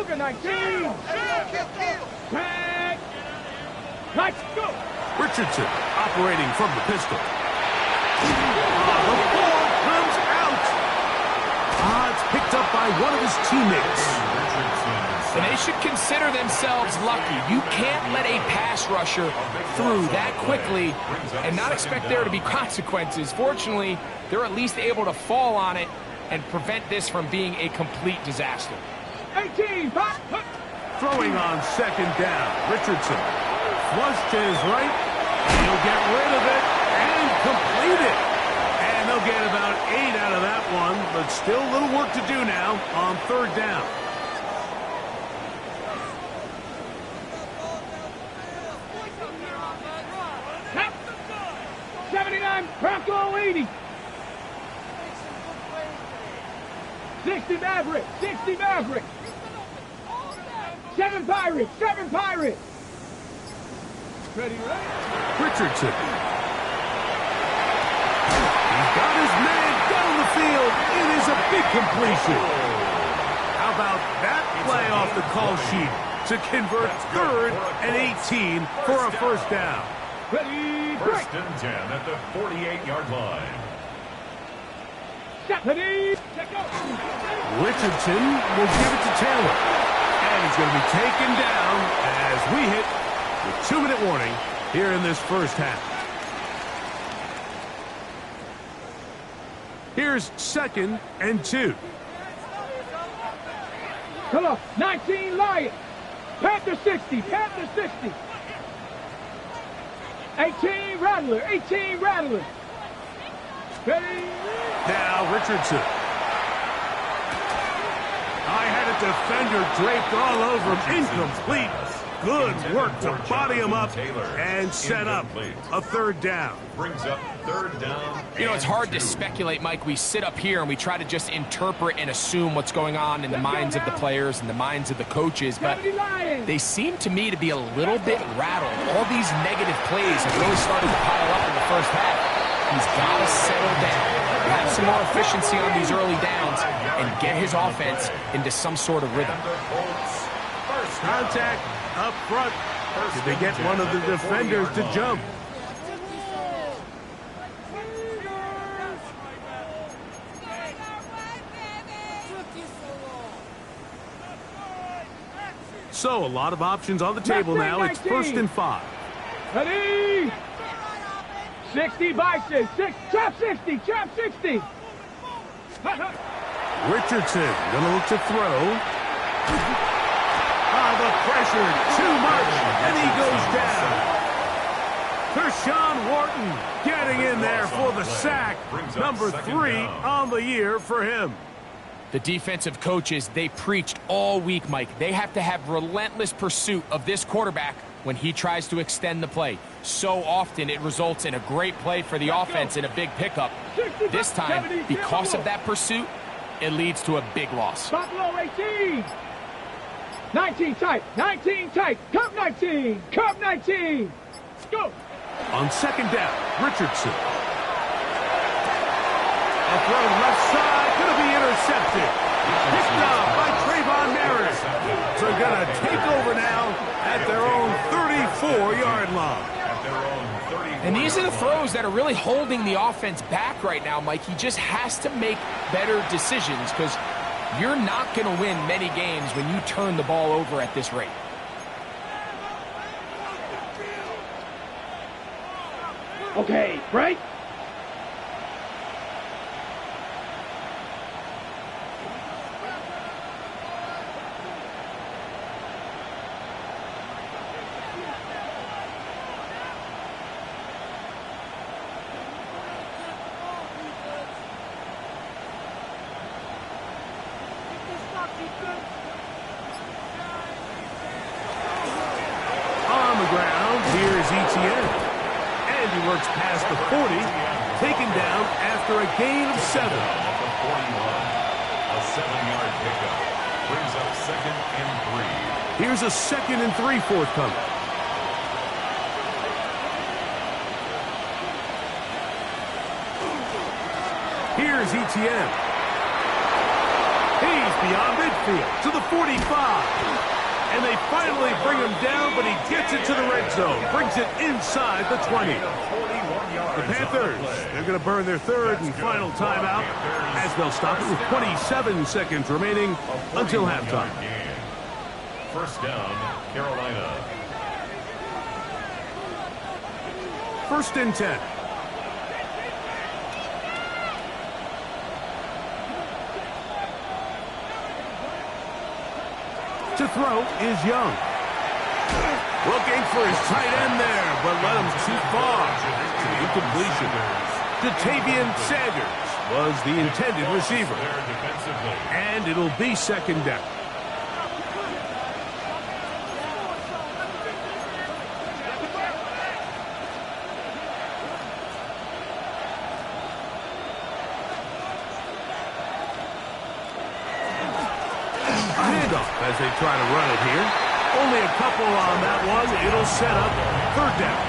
Luka 19. Back. Let's go. Richardson operating from the pistol. The ball comes out. It's picked up by one of his teammates. And they should consider themselves lucky. You can't let a pass rusher through that quickly and not expect there to be consequences. Fortunately, they're at least able to fall on it and prevent this from being a complete disaster. 18. Throwing on second down. Richardson. Flush to his right. He'll get rid of it and complete it. And they'll get about 8 out of that one, but still a little work to do now on third down. Bronco 80. 60 Maverick. 60 Maverick. 7 Pirates. 7 Pirates. Ready, ready? Richardson. He's got his man down the field. It is a big completion. How about that play off the call sheet to convert 3rd and 18 for a first down? Ready, First and 10 at the 48-yard line. Ready, check go. Richardson will give it to Taylor. And he's going to be taken down as we hit the 2-minute warning here in this first half. Here's 2nd and 2. Come on, 19 Lions. Panther 60, Panther 60. 18 Rattler, 18 Rattler. Ready? Now Richardson. I had a defender draped all over him. Incomplete. Good work to body him up and set up a third down. Brings up third down. You know, it's hard to speculate, Mike. We sit up here and we try to just interpret and assume what's going on in the minds of the players and the minds of the coaches, but they seem to me to be a little bit rattled. All these negative plays have really started to pile up in the first half. He's got to settle down, have some more efficiency on these early downs, and get his offense into some sort of rhythm. Contact up front. Did they get one of the defenders to jump? So a lot of options on the table now. It's 1st and 5. Ready? 60 Bison, chop 60, chop 60. Richardson gonna look to throw. The pressure, too much, and he goes down. Tershawn Wharton getting in there for the sack. Number 3 on the year for him. The defensive coaches, they preached all week, Mike. They have to have relentless pursuit of this quarterback when he tries to extend the play. So often it results in a great play for the offense and a big pickup. This time, because of that pursuit, it leads to a big loss. Buffalo 18. 19 tight, 19 tight, Cup 19, Cup 19. Go. On second down, Richardson. A throw left side, going to be intercepted. Picked up by Trayvon Merritt. So they're going to take over now at their own 34-yard line. And these are the throws that are really holding the offense back right now, Mike. He just has to make better decisions because you're not going to win many games when you turn the ball over at this rate. Okay, right? On the ground, here's Etienne. And he works past the 40, taken down after a gain of 7. At the 41, a 7-yard pickup. Brings up 2nd and 3. Here's a 2nd and 3 forthcoming. Here's Etienne. He He's beyond midfield to the 45. And they finally bring him down, but he gets it to the red zone. Brings it inside the 20. The Panthers, they're going to burn their third and final timeout as they'll stop it with 27 seconds remaining until halftime. First down, Carolina. First and 10. To throw is Young. Looking for his tight end there, but let him too far. It's an incompletion. Jatavian Sanders was the intended receiver. And it'll be second down. As they try to run it here. Only a couple on that one. It'll set up third down.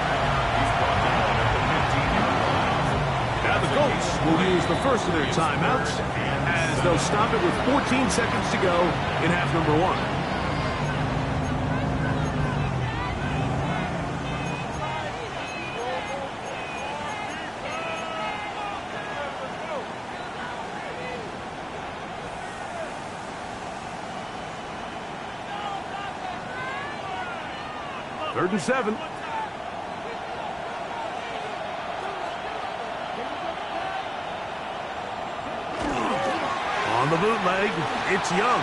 Now the Colts will use the first of their timeouts as they'll stop it with 14 seconds to go in half number one. Third and 7. On the bootleg, it's Young.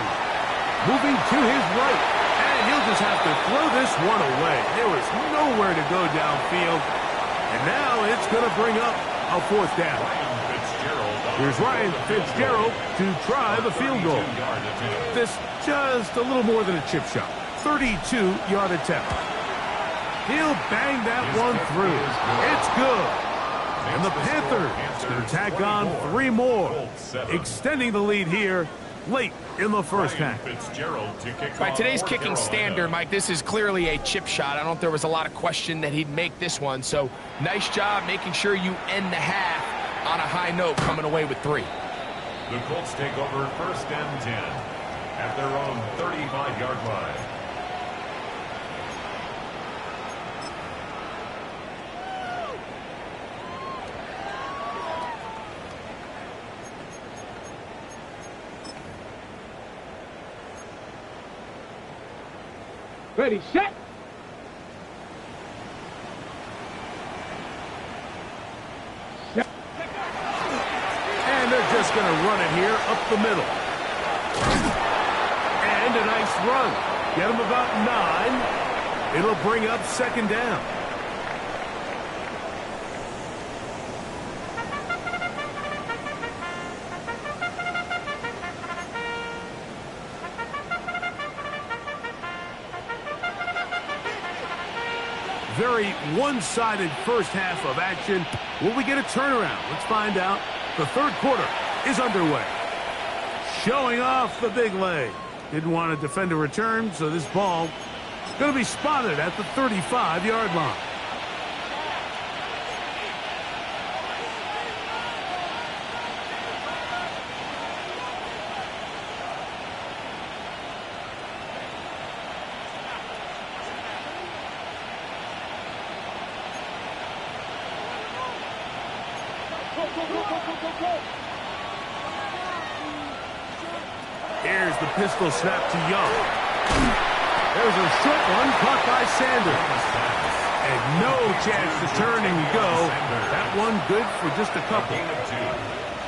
Moving to his right. And he'll just have to throw this one away. There was nowhere to go downfield. And now it's going to bring up a fourth down. Here's Ryan Fitzgerald to try the field goal. This just a little more than a chip shot. 32-yard attempt. He'll bang that one through. It's good. And the Panthers going to tack on 3 more, extending the lead here late in the first half. By today's kicking standard, Mike, this is clearly a chip shot. I don't think there was a lot of question that he'd make this one. So nice job making sure you end the half on a high note, coming away with 3. The Colts take over first and 10 at their own 35-yard line. Ready, set. And they're just going to run it here up the middle. And a nice run. Get them about 9. It'll bring up second down. Very one-sided first half of action. Will we get a turnaround? Let's find out. The third quarter is underway. Showing off the big leg. Didn't want to defend a return, so this ball is going to be spotted at the 35-yard line. Here's the pistol snap to Young. There's a short one caught by Sanders. And no chance to turn and go. That one good for just a couple.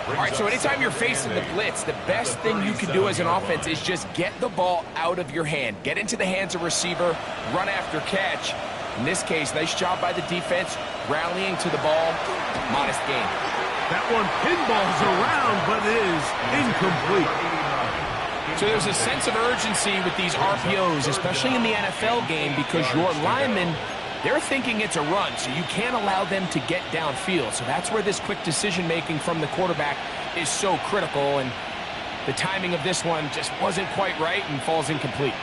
All right, so anytime you're facing the blitz, the best thing you can do as an offense is just get the ball out of your hand. Get into the hands of receiver, run after catch. In this case, nice job by the defense, rallying to the ball. Modest gain. That one pinballs around, but it is incomplete. So there's a sense of urgency with these RPOs, especially in the NFL game, because your linemen, they're thinking it's a run, so you can't allow them to get downfield. So that's where this quick decision-making from the quarterback is so critical, and the timing of this one just wasn't quite right and falls incomplete.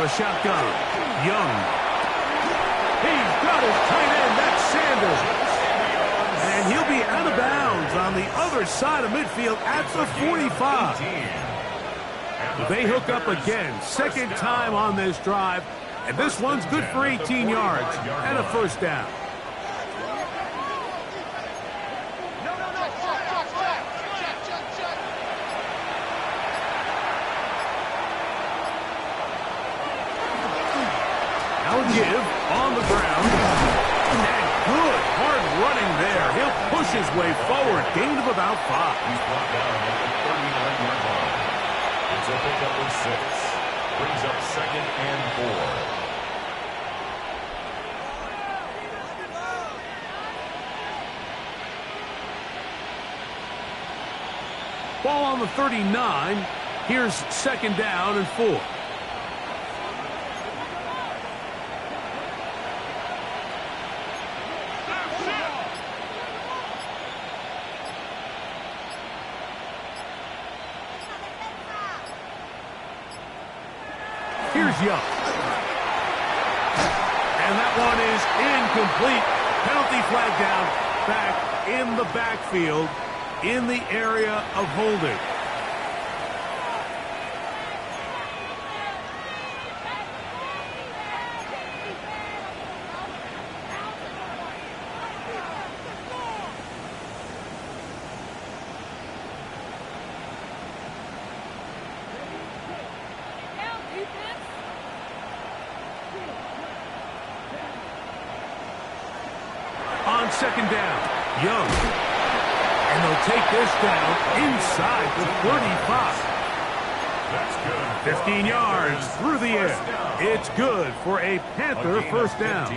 a shotgun. Young. He's got his tight end. That's Sanders. And he'll be out of bounds on the other side of midfield at the 45. They hook up again. Second time on this drive. And this one's good for 18 yards and a first down. Give on the ground. And good hard running there. He'll push his way forward. Gain of about 5. He's brought down at the 39-yard line. It's a pickup of 6. Brings up 2nd and 4. Ball on the 39. Here's 2nd down and 4. Here's Young. And that one is incomplete. Penalty flag down. Back in the backfield. In the area of holding. On 2nd down, Young. And they'll take this down inside the 35. That's good. 15 yards through the air. It's good for a Panther first down.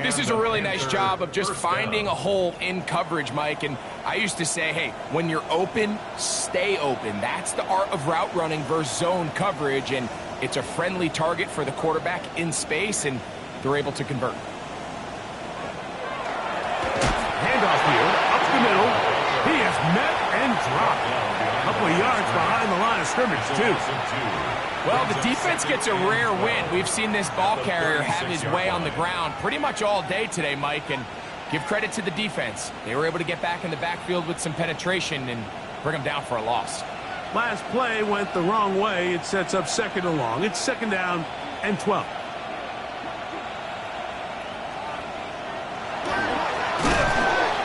This is a really nice job of just finding a hole in coverage, Mike. And I used to say, hey, when you're open, stay open. That's the art of route running versus zone coverage. And it's a friendly target for the quarterback in space, and they're able to convert. Handoff here, up the middle. He is met and dropped. A couple of yards behind the line of scrimmage, too. Well, the defense gets a rare win. We've seen this ball carrier have his way on the ground pretty much all day today, Mike, and give credit to the defense. They were able to get back in the backfield with some penetration and bring them down for a loss. Last play went the wrong way. It sets up 2nd and long. It's 2nd down and 12.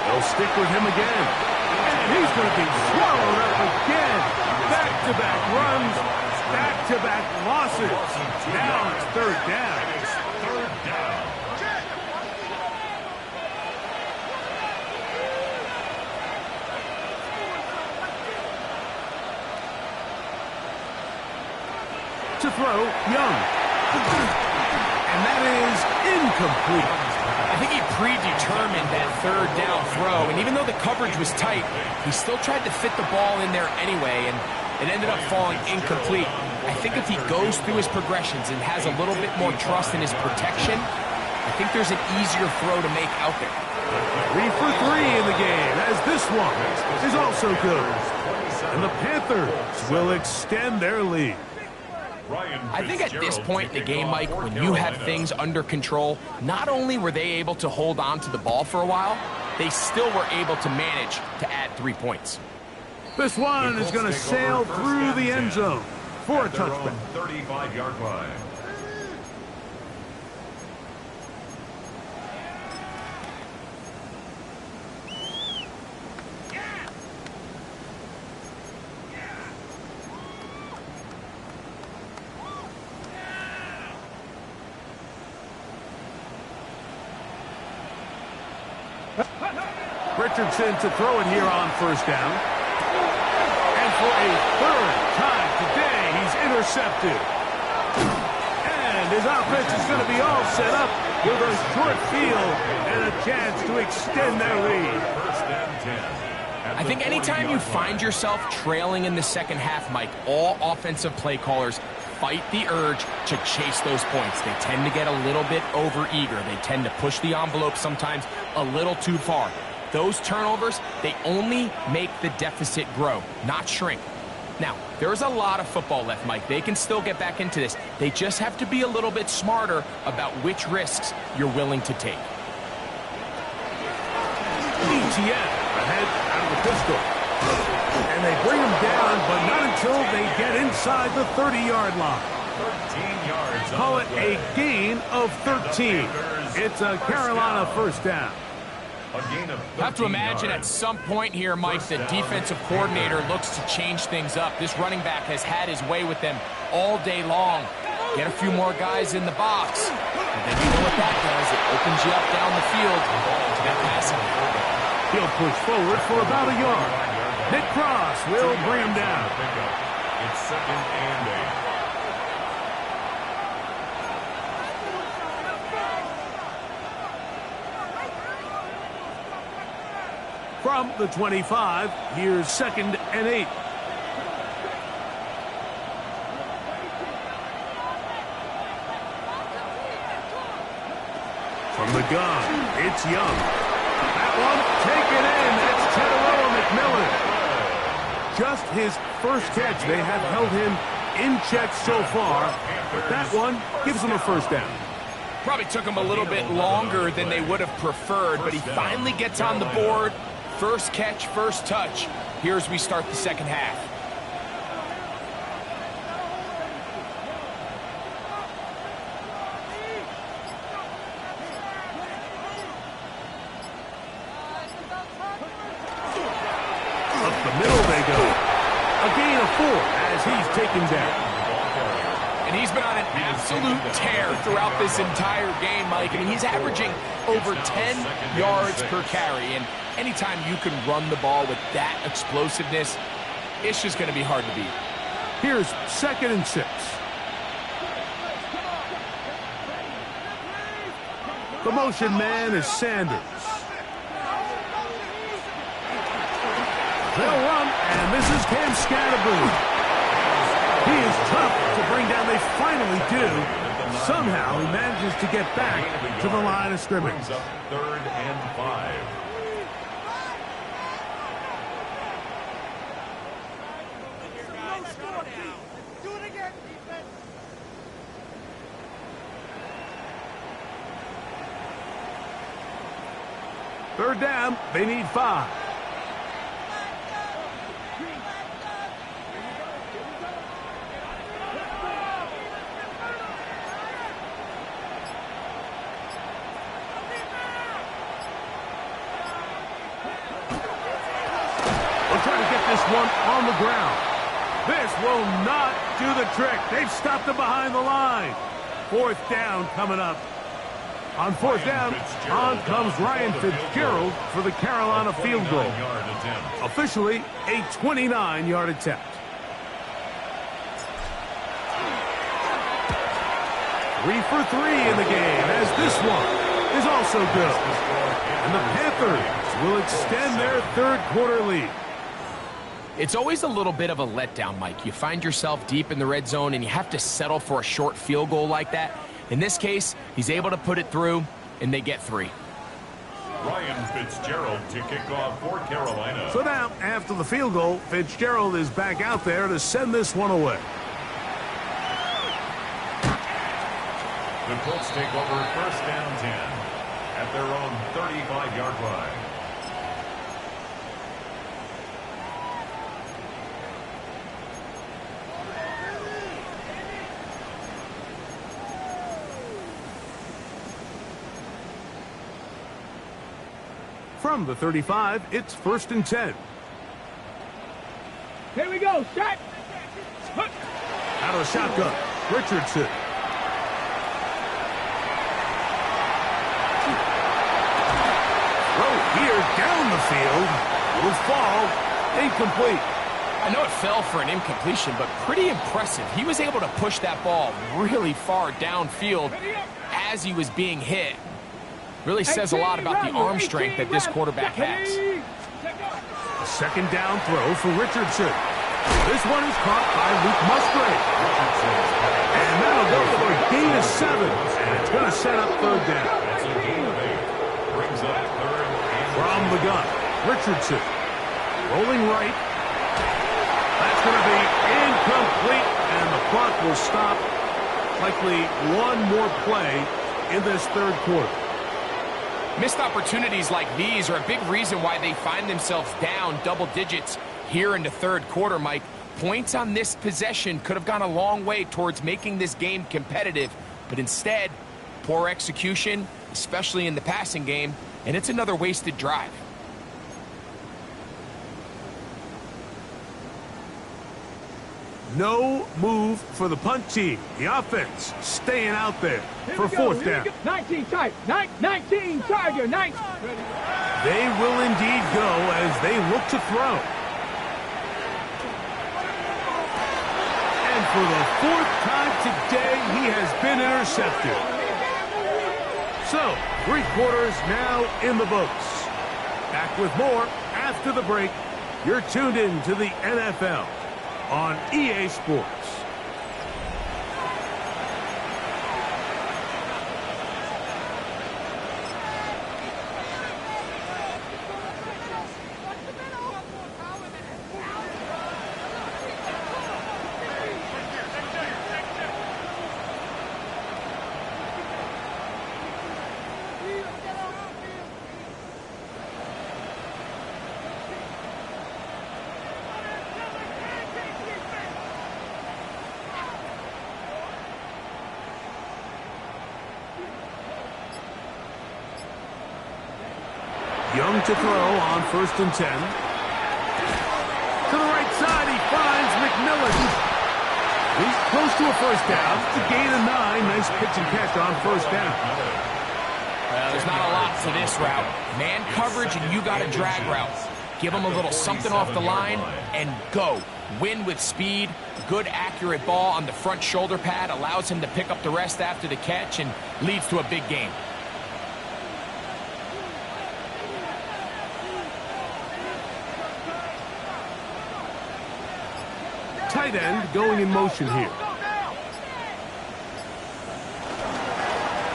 They'll stick with him again. And he's going to be swallowed up again. Back-to-back runs, back-to-back losses. Now it's 3rd down. It's 3rd down. To throw, Young. And that is incomplete. I think he predetermined that 3rd down throw, and even though the coverage was tight, he still tried to fit the ball in there anyway, and it ended up falling incomplete. I think if he goes through his progressions and has a little bit more trust in his protection, I think there's an easier throw to make out there. 3 for 3 in the game, as this one is also good. And the Panthers will extend their lead. I think at this point in the game, Mike, when you have things under control, not only were they able to hold on to the ball for a while, they still were able to manage to add 3 points. This one is going to sail through the end zone for a touchback. 35-yard line. Richardson to throw it here on 1st down. And for a 3rd time today, he's intercepted. And his offense is going to be all set up with a short field and a chance to extend their lead. 1st and 10. I think anytime you find yourself trailing in the second half, Mike, all offensive play callers fight the urge to chase those points. They tend to get a little bit overeager. They tend to push the envelope sometimes a little too far. Those turnovers, they only make the deficit grow, not shrink. Now, there's a lot of football left, Mike. They can still get back into this. They just have to be a little bit smarter about which risks you're willing to take. ETN ahead out of the pistol. And they bring him down, but not until they get inside the 30-yard line. 13 yards. Call it a gain of 13. It's a Carolina first down. A gain of 13 I have to imagine yards. at some point here, Mike, the defensive coordinator looks to change things up. This running back has had his way with them all day long. Get a few more guys in the box. And then you know what that does. It opens you up down the field to that passing. He'll push forward for about a yard. Nick Cross will bring him down. It's 2nd and 8. From the 25, here's 2nd and 8. From the gun, it's Young. That one, taken in. That's Tedoroa McMillan. Just his first catch. They have held him in check so far, but that one gives him a first down. Probably took him a little bit longer than they would have preferred, but he finally gets on the board. First catch, first touch. Here as we start the second half. Up the middle they go. A gain of 4 as he's taken down. And he's been on an absolute tear throughout this entire game, Mike. I mean, he's averaging over 10 yards per carry. And anytime you can run the ball with that explosiveness, it's just going to be hard to beat. Here's 2nd and 6. The motion man is Sanders. They'll run, and this is Cam Scatterboom. He is tough to bring down. They finally do. Somehow he manages to get back to the line of scrimmage. Brings up 3rd and 5. Third down, they need 5. They'll try to get this one on the ground. This will not do the trick. They've stopped him behind the line. 4th down coming up. On 4th down, on comes Ryan Fitzgerald for the Carolina field goal. Officially, a 29-yard attempt. Three for 3 in the game, as this one is also good. And the Panthers will extend their 3rd quarter lead. It's always a little bit of a letdown, Mike. You find yourself deep in the red zone, and you have to settle for a short field goal like that. In this case, he's able to put it through, and they get 3. Ryan Fitzgerald to kick off for Carolina. So now, after the field goal, Fitzgerald is back out there to send this one away. The Colts take over 1st and 10 at their own 35-yard line. From the 35, it's 1st and 10. Here we go. Shot. Out of the shotgun, Richardson. Throw here down the field. Will fall. Incomplete. I know it fell for an incompletion, but pretty impressive. He was able to push that ball really far downfield as he was being hit. Really says a lot about the arm strength that this quarterback has. A 2nd down throw for Richardson. This one is caught by Luke Musgrave. And that'll go for a gain of 7. And it's going to set up 3rd down. That's a gain of 8. Brings up 3rd and From the gun, Richardson. Rolling right. That's going to be will stop likely one more play in this third quarter. Missed opportunities like these are a big reason why they find themselves down double digits here in the third quarter, Mike. Points on this possession could have gone a long way towards making this game competitive, but instead, poor execution, especially in the passing game, and it's another wasted drive. No move for the punt team. The offense staying out there for fourth down. 19 tight. 19 Tiger. 19. They will indeed go as they look to throw. And for the fourth time today, he has been intercepted. So, 3 quarters now in the books. Back with more after the break. You're tuned in to the NFL on EA Sports. Young to throw on 1st and 10. To the right side, he finds McMillan. He's close to a first down. It's a gain of 9. Nice pitch and catch on 1st down. Well, there's not a lot to this route. Man coverage, and you got a drag route. Give him a little something off the line and go. Win with speed. Good, accurate ball on the front shoulder pad. Allows him to pick up the rest after the catch and leads to a big game. Tight end going in motion here.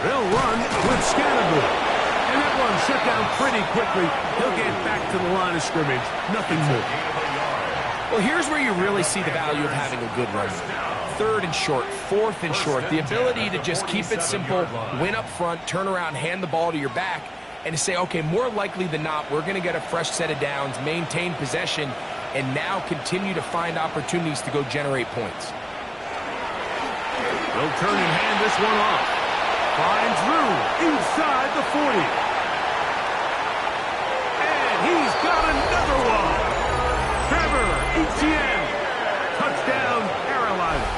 They'll run with Scannable. And that one shut down pretty quickly. He'll get back to the line of scrimmage. Nothing more. Well, here's where you really see the value of having a good run. 3rd and short, 4th and short. The ability to just keep it simple, win up front, turn around, hand the ball to your back, and to say, okay, more likely than not, we're going to get a fresh set of downs, maintain possession, and now continue to find opportunities to go generate points. They'll turn and hand this one off. Finds room inside the 40. And he's got another one. Trevor Etienne. Touchdown, Carolina.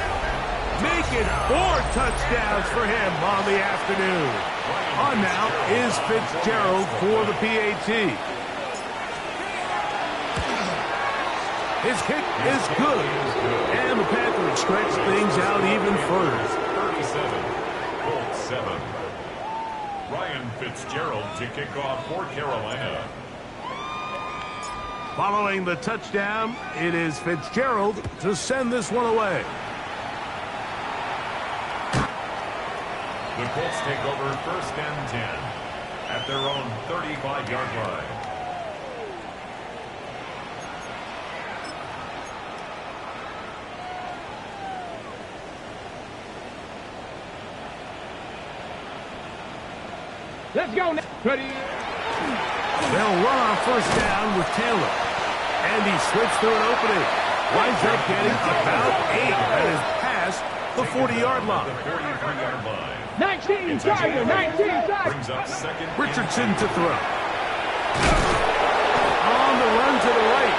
Make it 4 touchdowns for him on the afternoon. On now is Fitzgerald for the PAT. His kick is good. And the Panthers stretch things out even further. 37-7. Ryan Fitzgerald to kick off for Carolina. Following the touchdown, it is Fitzgerald to send this one away. The Colts take over 1st and 10 at their own 35-yard line. Let's go now. Ready. They'll run on 1st down with Taylor. And he slips through an opening. Winds up getting about 8. That is past the 40-yard line. 43-yard line. 19 Tiger. 19 Tiger. Brings up 2nd. Richardson to throw. On the run to the right.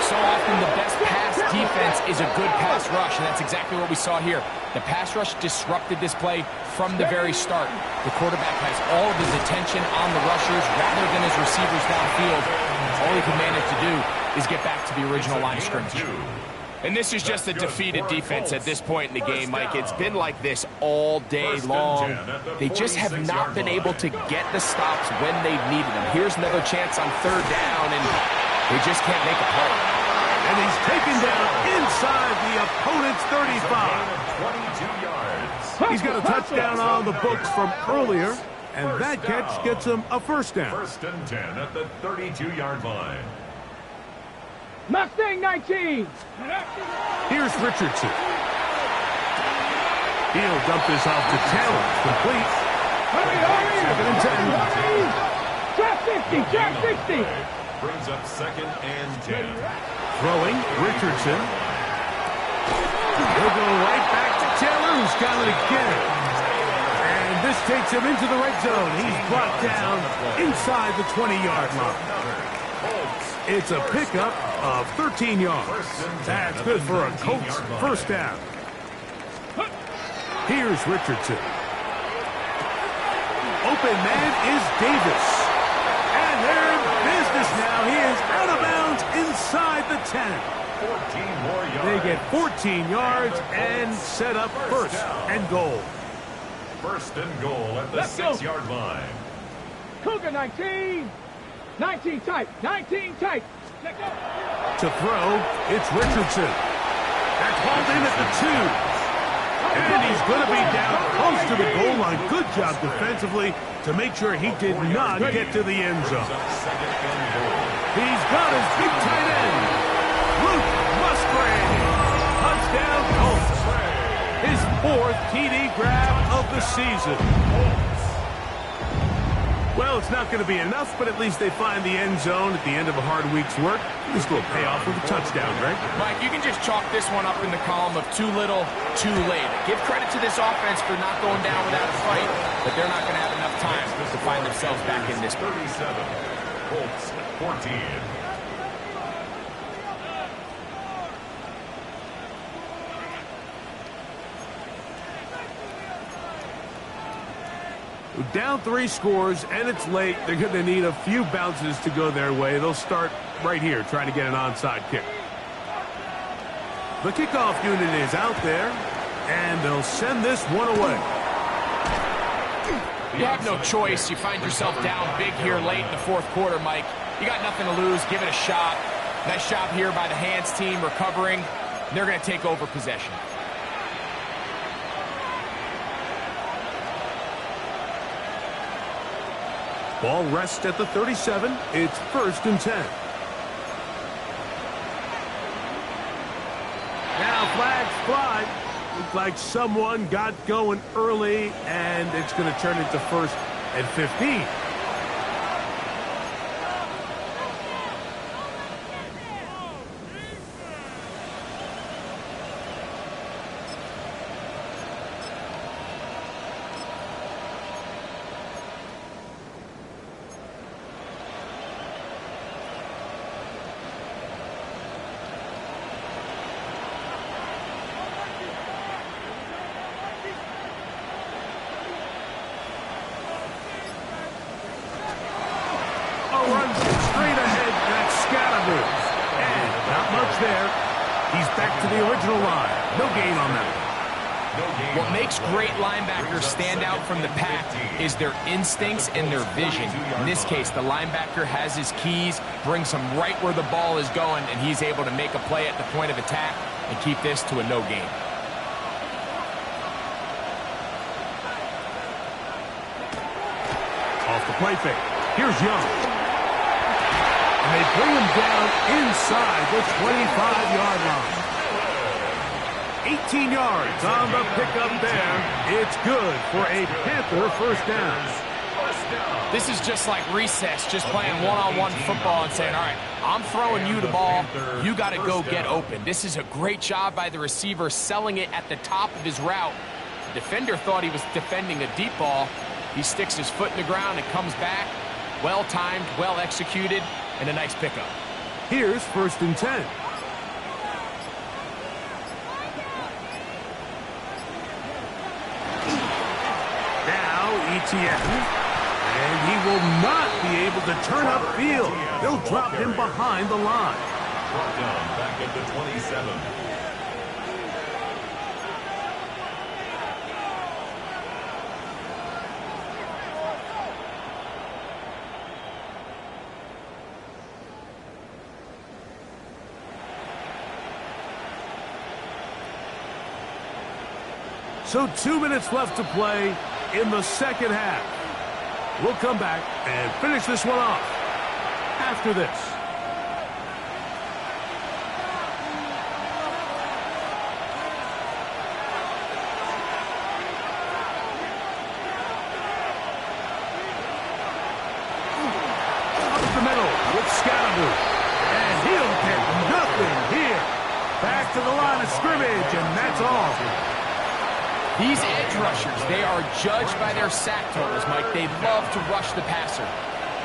So often the best pass defense is a good pass rush, and that's exactly what we saw here. The pass rush disrupted this play from the very start. The quarterback has all of his attention on the rushers rather than his receivers downfield. All he can manage to do is get back to the original line of scrimmage. And this is just a defeated defense at this point in the game, Mike. It's been like this all day long. They just have not been able to get the stops when they've needed them. Here's another chance on 3rd down, and they just can't make a play. And he's taken down inside the opponent's 35. 22 yards. He's got a touchdown on the books from earlier, and that catch gets him a 1st down. 1st and 10 at the 32-yard line. Mustang 19. Here's Richardson. He'll dump this off to Taylor. Complete. Hurry, hurry! 2nd and 10. Hurry! Trap 60, trap 60! Brings up 2nd and 10. Throwing, Richardson. He'll go right back to Taylor, who's got it again. And this takes him into the red zone. He's brought down inside the 20-yard line. It's a pickup of 13 yards. That's good for a Colts first down. Here's Richardson. Open man is Davis. And they're in business now. He is out of bounds inside the 10. 14 more yards. They get 14 yards and set up first and goal. 1st and goal at the 6-yard line. Cougar 19! 19 tight, 19 tight! Let go! To throw, it's Richardson. That's hauled in at the 2. And he's going to be down close to the goal line. Good job defensively to make sure he did not get to the end zone. He's got his big tight end, Luke Musgrave. Touchdown Colts. His 4th TD grab of the season. Well, it's not going to be enough, but at least they find the end zone at the end of a hard week's work. This will pay off with a touchdown, right? Mike, you can just chalk this one up in the column of too little, too late. Give credit to this offense for not going down without a fight, but they're not going to have enough time to find themselves back in this. 37, Colts 14. Down 3 scores, and it's late. They're going to need a few bounces to go their way. They'll start right here, trying to get an onside kick. The kickoff unit is out there, and they'll send this one away. You have no choice. You find yourself down big here late in the 4th quarter, Mike. You got nothing to lose. Give it a shot. Nice job here by the hands team recovering. They're going to take over possession. Ball rests at the 37. It's 1st and 10. Now flags fly. Looks like someone got going early, and it's going to turn into 1st and 15. Runs straight ahead. That's Scatterby. And not much there. He's back to the original line. No gain on that. What makes great linebackers stand out from the pack is their instincts and their vision. In this case, the linebacker has his keys, brings him right where the ball is going, and he's able to make a play at the point of attack and keep this to a no gain. Off the play fake. Here's Young. And they bring him down inside the 25-yard line. 18 yards on the pickup there. It's good for a Panther first down. This is just like recess, just playing one-on-one football and saying, all right, I'm throwing you the ball. You got to go get open. This is a great job by the receiver selling it at the top of his route. The defender thought he was defending a deep ball. He sticks his foot in the ground and comes back. Well-timed, well-executed, and a nice pickup. Here's 1st and 10. Now Etienne. And he will not be able to turn upfield. They'll drop him behind the line. Brought down back at the 27. So 2 minutes left to play in the second half. We'll come back and finish this one off after this. scrimmage, and that's all. These edge rushers, they are judged by their sack totals, Mike. They love to rush the passer.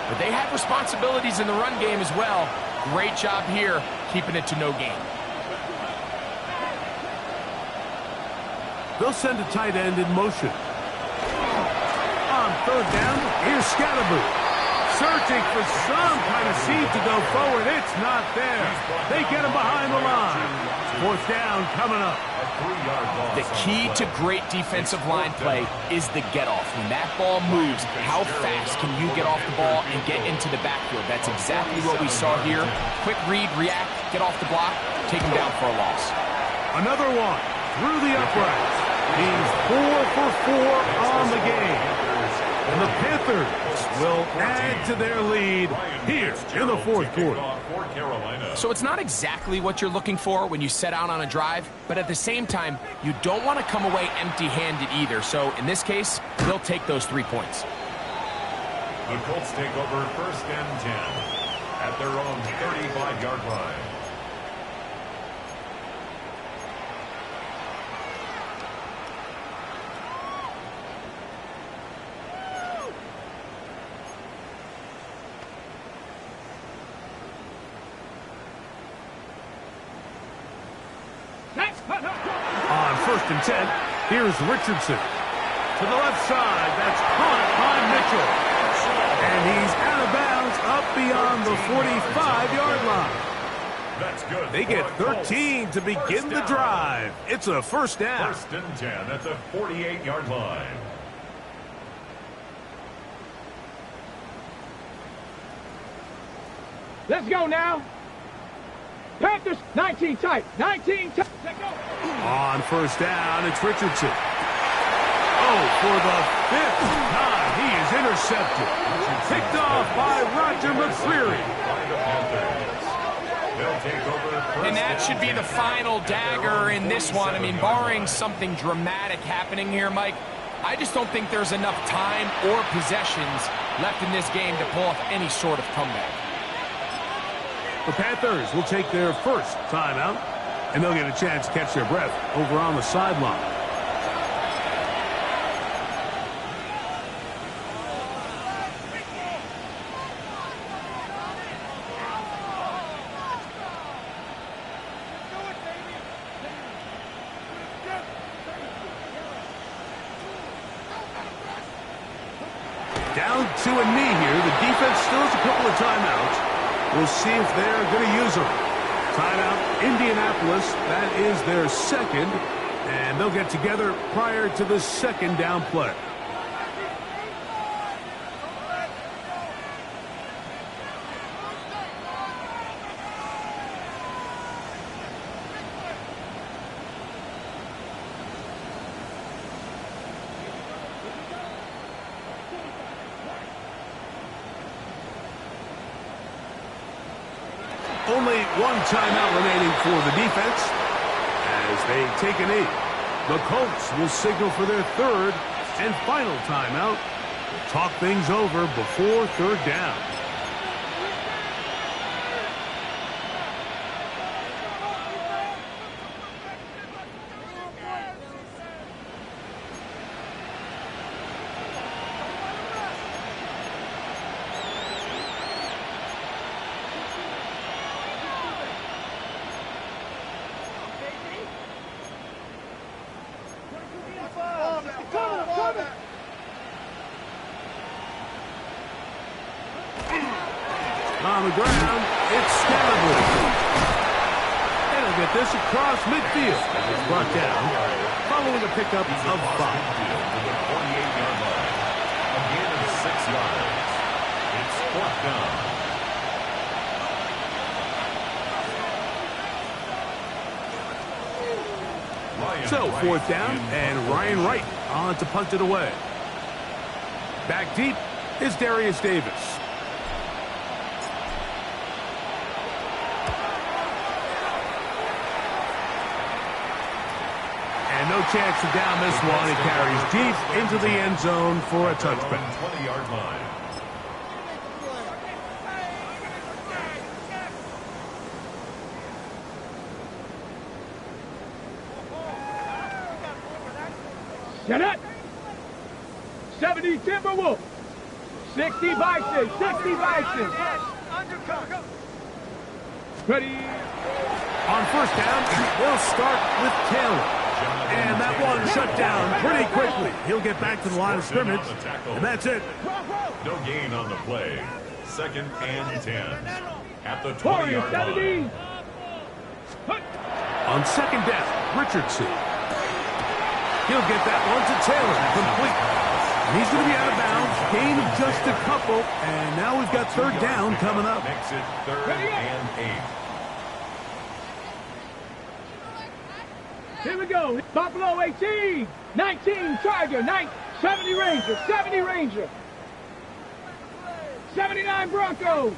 But they have responsibilities in the run game as well. Great job here, keeping it to no gain. They'll send a tight end in motion. On third down, here's Scatterboo. Searching for some kind of seed to go forward. It's not there. They get him behind the line. Fourth down coming up. The key to great defensive line play is the get-off. When that ball moves, how fast can you get off the ball and get into the backfield? That's exactly what we saw here. Quick read, react, get off the block, take him down for a loss. Another one through the uprights. He's 4 for 4 on the game. And the Panthers will add to their lead here in the fourth quarter. So it's not exactly what you're looking for when you set out on a drive, but at the same time, you don't want to come away empty-handed either. So in this case, they'll take those 3 points. The Colts take over 1st and 10 at their own 35-yard line. On 1st and 10, here's Richardson. To the left side, that's caught by Mitchell. And he's out of bounds up beyond the 45-yard line. That's good. They get 13 to begin the drive. It's a first down. 1st and 10 at the 48-yard line. Let's go now. Panthers, 19 tight. 19 tight. Let's go. On 1st down, it's Richardson. Oh, for the 5th time, he is intercepted. Picked off by Roger McCreary. And that should be the final dagger in this one. I mean, barring something dramatic happening here, Mike, I just don't think there's enough time or possessions left in this game to pull off any sort of comeback. The Panthers will take their first timeout, and they'll get a chance to catch their breath over on the sideline. Down to a knee here. The defense still has a couple of timeouts. We'll see if they're going to use them. Timeout, Indianapolis. That is their second. And they'll get together prior to the second down play. Only one timeout remaining for the defense as they take a knee. The Colts will signal for their third and final timeout. Talk things over before third down. On the ground, it's Scatterboo. And he'll get this across midfield. It's brought down following a pickup of 5. A gain of 6 yards. It's 4th down. So 4th down, and Ryan Wright on to punt it away. Back deep is Darius Davis. And no chance to down this one. It carries deep into the end zone for a touchback. 20-yard line. Set up. 70 Timberwolves. 60 Bison. 60 Bison. Ready. On first down, they'll start with Taylor. And that one shut down pretty quickly. He'll get back to the line of scrimmage, and that's it. No gain on the play. 2nd and 10. At the 20-yard line. On 2nd down, Richardson. He'll get that one to Taylor, complete. And he's going to be out of bounds, gain of just a couple, and now we've got 3rd down coming up. Makes it 3rd and 8. Here we go. Buffalo 18. 19 Tiger. 70 Ranger. 70 Ranger. 79 Broncos.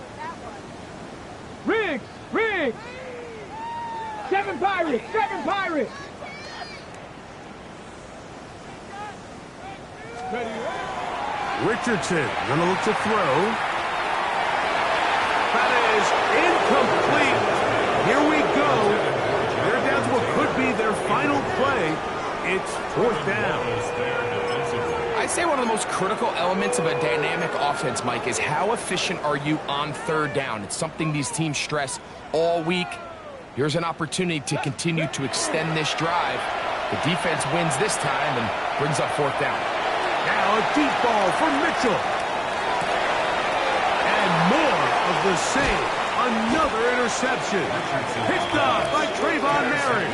Riggs. 7 Pirates. 7 Pirates. Richardson going to look to throw. That is incomplete. Here we go. They're down to what could be their final play. It's 4th down. I'd say one of the most critical elements of a dynamic offense, Mike, is how efficient are you on 3rd down. It's something these teams stress all week. Here's an opportunity to continue to extend this drive. The defense wins this time and brings up 4th down. Now a deep ball for Mitchell. And more of the same. Another interception. Picked up by Trayvon Merritt.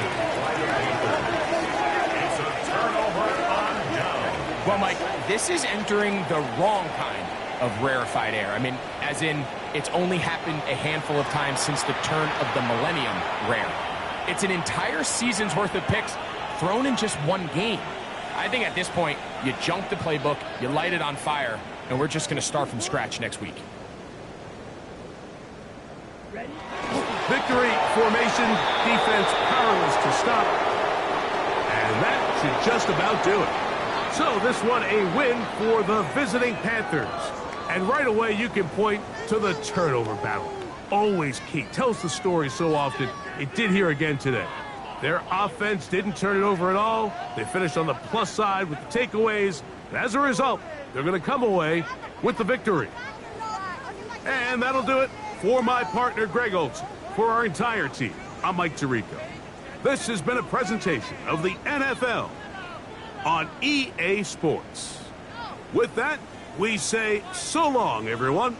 It's a turnover on down. Well, Mike, this is entering the wrong kind of rarefied air. I mean, as in, it's only happened a handful of times since the turn of the millennium rare. It's an entire season's worth of picks thrown in just one game. I think at this point, you junk the playbook, you light it on fire, and we're just going to start from scratch next week. Victory formation, defense powerless to stop. And that should just about do it. So this one a win for the visiting Panthers. And right away you can point to the turnover battle. Always key. Tells the story so often. It did here again today. Their offense didn't turn it over at all. They finished on the plus side with the takeaways. And as a result, they're going to come away with the victory. And that'll do it for my partner, Greg Olson. For our entire team, I'm Mike Tirico. This has been a presentation of the NFL on EA Sports. With that, we say so long, everyone.